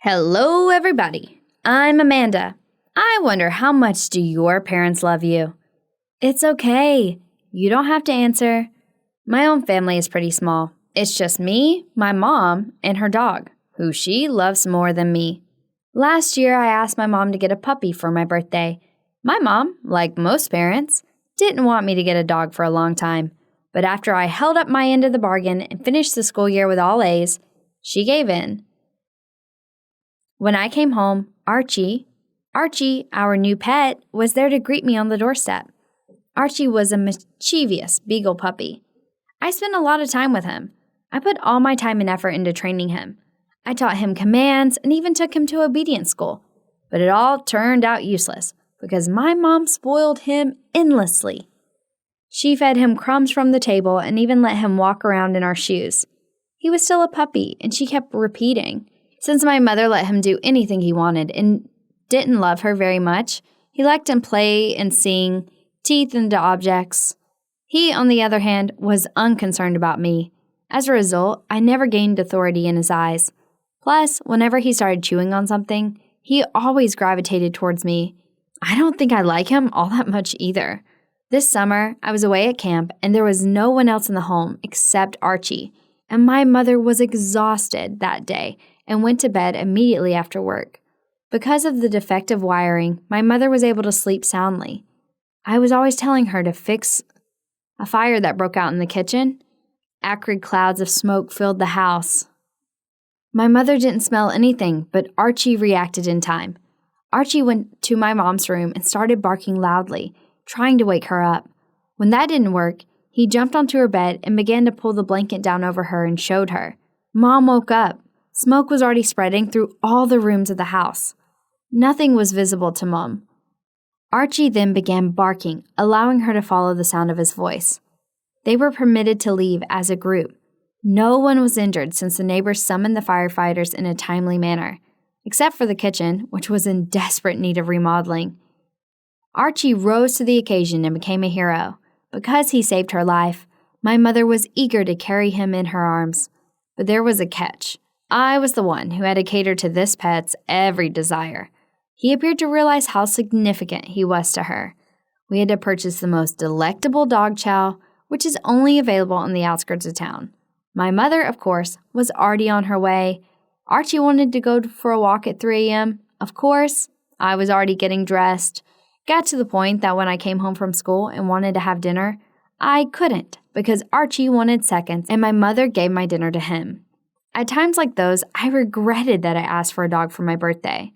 Hello, everybody. I'm Amanda. I wonder how much do your parents love you? It's okay. You don't have to answer. My own family is pretty small. It's just me, my mom, and her dog, who she loves more than me. Last year, I asked my mom to get a puppy for my birthday. My mom, like most parents, didn't want me to get a dog for a long time. But after I held up my end of the bargain and finished the school year with all A's, she gave in. When I came home, Archie, our new pet, was there to greet me on the doorstep. Archie was a mischievous beagle puppy. I spent a lot of time with him. I put all my time and effort into training him. I taught him commands and even took him to obedience school. But it all turned out useless because my mom spoiled him endlessly. She fed him crumbs from the table and even let him walk around in our shoes. He was still a puppy, and she kept repeating. Since my mother let him do anything he wanted and didn't love her very much, he liked to play and sing, teeth into objects. He, on the other hand, was unconcerned about me. As a result, I never gained authority in his eyes. Plus, whenever he started chewing on something, he always gravitated towards me. I don't think I like him all that much either. This summer, I was away at camp, and there was no one else in the home except Archie, and my mother was exhausted that day and went to bed immediately after work. Because of the defective wiring, my mother was able to sleep soundly. I was always telling her to fix a fire that broke out in the kitchen. Acrid clouds of smoke filled the house. My mother didn't smell anything, but Archie reacted in time. Archie went to my mom's room and started barking loudly, trying to wake her up. When that didn't work, he jumped onto her bed and began to pull the blanket down over her and showed her. Mom woke up. Smoke was already spreading through all the rooms of the house. Nothing was visible to Mom. Archie then began barking, allowing her to follow the sound of his voice. They were permitted to leave as a group. No one was injured since the neighbors summoned the firefighters in a timely manner, except for the kitchen, which was in desperate need of remodeling. Archie rose to the occasion and became a hero. Because he saved her life, my mother was eager to carry him in her arms. But there was a catch. I was the one who had to cater to this pet's every desire. He appeared to realize how significant he was to her. We had to purchase the most delectable dog chow, which is only available on the outskirts of town. My mother, of course, was already on her way. Archie wanted to go for a walk at 3 a.m. Of course, I was already getting dressed. Got to the point that when I came home from school and wanted to have dinner, I couldn't because Archie wanted seconds and my mother gave my dinner to him. At times like those, I regretted that I asked for a dog for my birthday.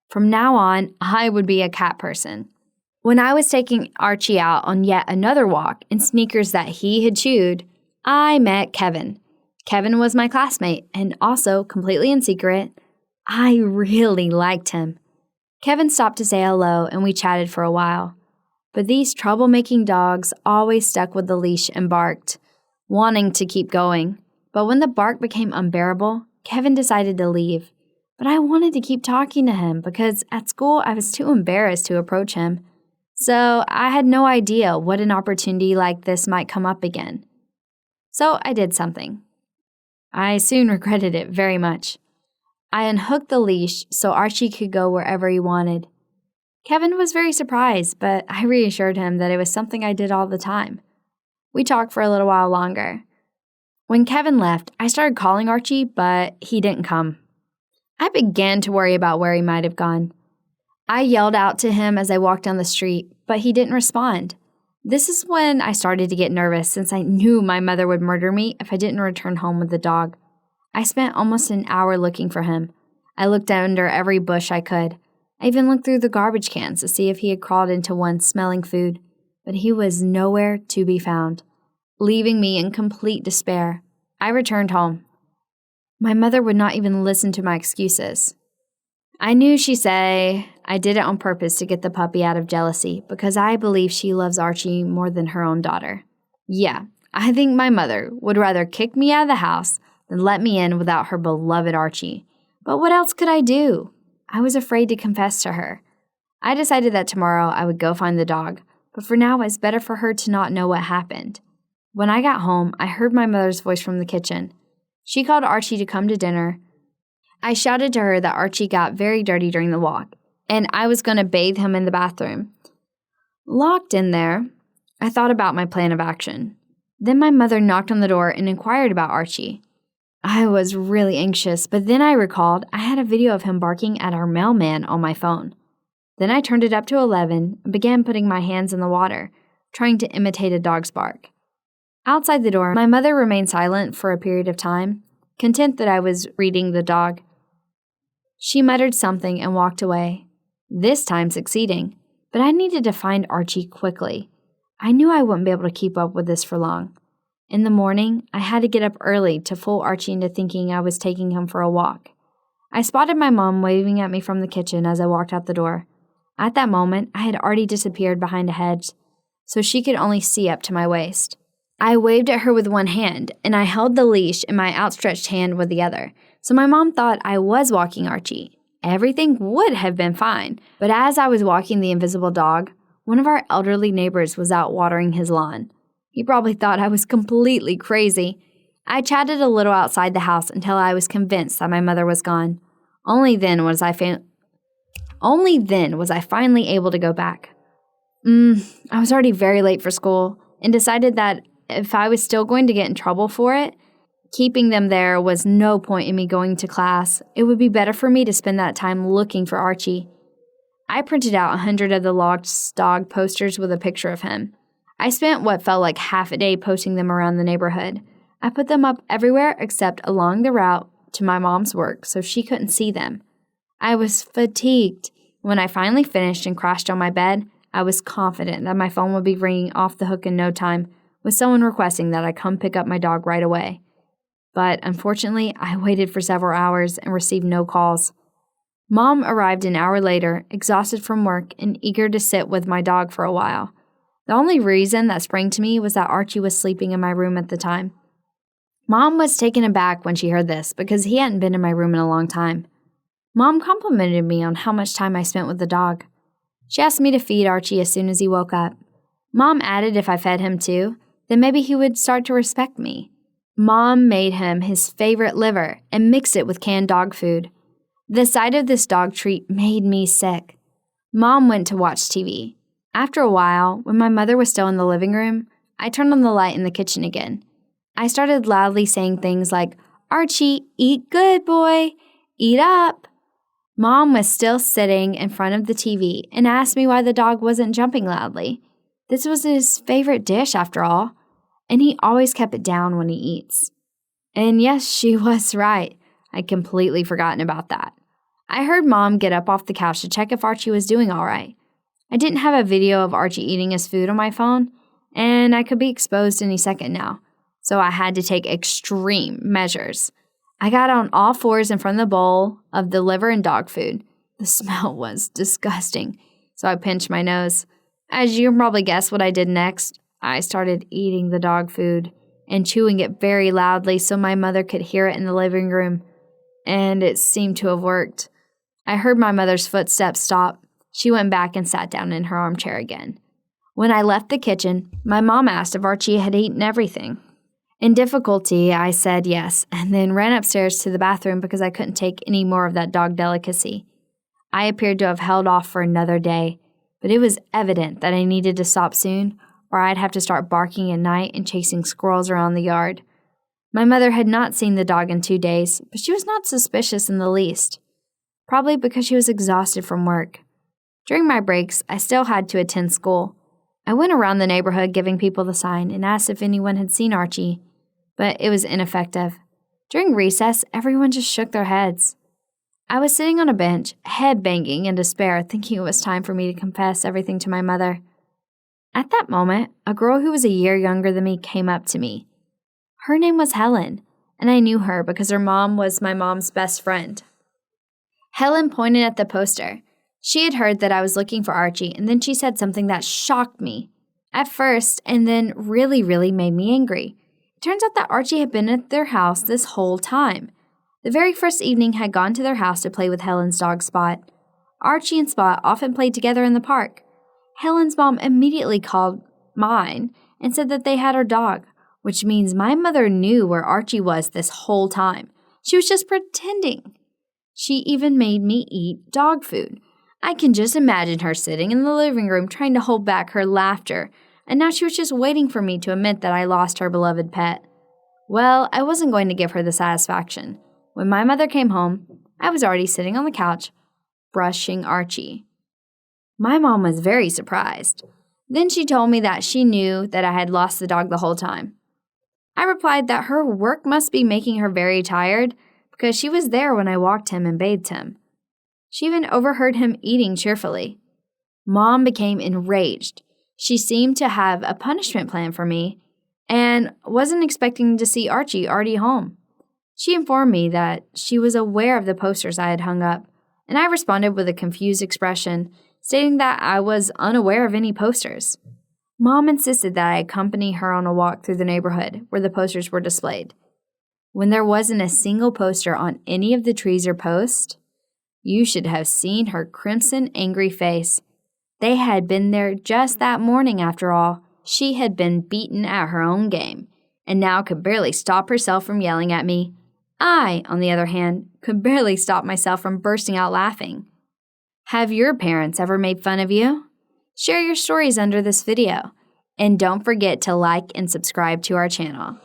From now on, I would be a cat person. When I was taking Archie out on yet another walk in sneakers that he had chewed, I met Kevin. Kevin was my classmate, and also, completely in secret, I really liked him. Kevin stopped to say hello, and we chatted for a while. But these troublemaking dogs always stuck with the leash and barked, wanting to keep going. But when the bark became unbearable, Kevin decided to leave. But I wanted to keep talking to him because at school I was too embarrassed to approach him. So I had no idea what an opportunity like this might come up again. So I did something. I soon regretted it very much. I unhooked the leash so Archie could go wherever he wanted. Kevin was very surprised, but I reassured him that it was something I did all the time. We talked for a little while longer. When Kevin left, I started calling Archie, but he didn't come. I began to worry about where he might have gone. I yelled out to him as I walked down the street, but he didn't respond. This is when I started to get nervous since I knew my mother would murder me if I didn't return home with the dog. I spent almost an hour looking for him. I looked under every bush I could. I even looked through the garbage cans to see if he had crawled into one smelling food, but he was nowhere to be found. Leaving me in complete despair, I returned home. My mother would not even listen to my excuses. I knew she'd say I did it on purpose to get the puppy out of jealousy because I believe she loves Archie more than her own daughter. Yeah, I think my mother would rather kick me out of the house than let me in without her beloved Archie. But what else could I do? I was afraid to confess to her. I decided that tomorrow I would go find the dog, but for now it's better for her to not know what happened. When I got home, I heard my mother's voice from the kitchen. She called Archie to come to dinner. I shouted to her that Archie got very dirty during the walk, and I was going to bathe him in the bathroom. Locked in there, I thought about my plan of action. Then my mother knocked on the door and inquired about Archie. I was really anxious, but then I recalled I had a video of him barking at our mailman on my phone. Then I turned it up to 11 and began putting my hands in the water, trying to imitate a dog's bark. Outside the door, my mother remained silent for a period of time, content that I was reading the dog. She muttered something and walked away, this time succeeding, but I needed to find Archie quickly. I knew I wouldn't be able to keep up with this for long. In the morning, I had to get up early to fool Archie into thinking I was taking him for a walk. I spotted my mom waving at me from the kitchen as I walked out the door. At that moment, I had already disappeared behind a hedge, so she could only see up to my waist. I waved at her with one hand, and I held the leash in my outstretched hand with the other, so my mom thought I was walking Archie. Everything would have been fine, but as I was walking the invisible dog, one of our elderly neighbors was out watering his lawn. He probably thought I was completely crazy. I chatted a little outside the house until I was convinced that my mother was gone. Only then was I finally able to go back. I was already very late for school and decided that if I was still going to get in trouble for it, keeping them there was no point in me going to class. It would be better for me to spend that time looking for Archie. I printed out 100 of the lost dog posters with a picture of him. I spent what felt like half a day posting them around the neighborhood. I put them up everywhere except along the route to my mom's work so she couldn't see them. I was fatigued. When I finally finished and crashed on my bed, I was confident that my phone would be ringing off the hook in no time, with someone requesting that I come pick up my dog right away. But unfortunately, I waited for several hours and received no calls. Mom arrived an hour later, exhausted from work and eager to sit with my dog for a while. The only reason that sprang to me was that Archie was sleeping in my room at the time. Mom was taken aback when she heard this because he hadn't been in my room in a long time. Mom complimented me on how much time I spent with the dog. She asked me to feed Archie as soon as he woke up. Mom added if I fed him too, then maybe he would start to respect me. Mom made him his favorite liver and mixed it with canned dog food. The sight of this dog treat made me sick. Mom went to watch TV. After a while, when my mother was still in the living room, I turned on the light in the kitchen again. I started loudly saying things like, "Archie, eat good, boy. Eat up." Mom was still sitting in front of the TV and asked me why the dog wasn't jumping loudly. This was his favorite dish, after all, and he always kept it down when he eats. And yes, she was right. I'd completely forgotten about that. I heard Mom get up off the couch to check if Archie was doing all right. I didn't have a video of Archie eating his food on my phone, and I could be exposed any second now, so I had to take extreme measures. I got on all fours in front of the bowl of the liver and dog food. The smell was disgusting, so I pinched my nose. As you can probably guess what I did next, I started eating the dog food and chewing it very loudly so my mother could hear it in the living room, and it seemed to have worked. I heard my mother's footsteps stop. She went back and sat down in her armchair again. When I left the kitchen, my mom asked if Archie had eaten everything. In difficulty, I said yes, and then ran upstairs to the bathroom because I couldn't take any more of that dog delicacy. I appeared to have held off for another day, but it was evident that I needed to stop soon, or I'd have to start barking at night and chasing squirrels around the yard. My mother had not seen the dog in 2 days, but she was not suspicious in the least, probably because she was exhausted from work. During my breaks, I still had to attend school. I went around the neighborhood giving people the sign and asked if anyone had seen Archie, but it was ineffective. During recess, everyone just shook their heads. I was sitting on a bench, head banging in despair, thinking it was time for me to confess everything to my mother. At that moment, a girl who was a year younger than me came up to me. Her name was Helen, and I knew her because her mom was my mom's best friend. Helen pointed at the poster. She had heard that I was looking for Archie, and then she said something that shocked me at first and then really made me angry. It turns out that Archie had been at their house this whole time. The very first evening had gone to their house to play with Helen's dog Spot. Archie and Spot often played together in the park. Helen's mom immediately called mine and said that they had our dog, which means my mother knew where Archie was this whole time. She was just pretending. She even made me eat dog food. I can just imagine her sitting in the living room trying to hold back her laughter, and now she was just waiting for me to admit that I lost her beloved pet. Well, I wasn't going to give her the satisfaction. When my mother came home, I was already sitting on the couch, brushing Archie. My mom was very surprised. Then she told me that she knew that I had lost the dog the whole time. I replied that her work must be making her very tired because she was there when I walked him and bathed him. She even overheard him eating cheerfully. Mom became enraged. She seemed to have a punishment plan for me and wasn't expecting to see Archie already home. She informed me that she was aware of the posters I had hung up, and I responded with a confused expression, stating that I was unaware of any posters. Mom insisted that I accompany her on a walk through the neighborhood where the posters were displayed. When there wasn't a single poster on any of the trees or posts, you should have seen her crimson, angry face. They had been there just that morning, after all. She had been beaten at her own game, and now could barely stop herself from yelling at me. I, on the other hand, could barely stop myself from bursting out laughing. Have your parents ever made fun of you? Share your stories under this video, and don't forget to like and subscribe to our channel.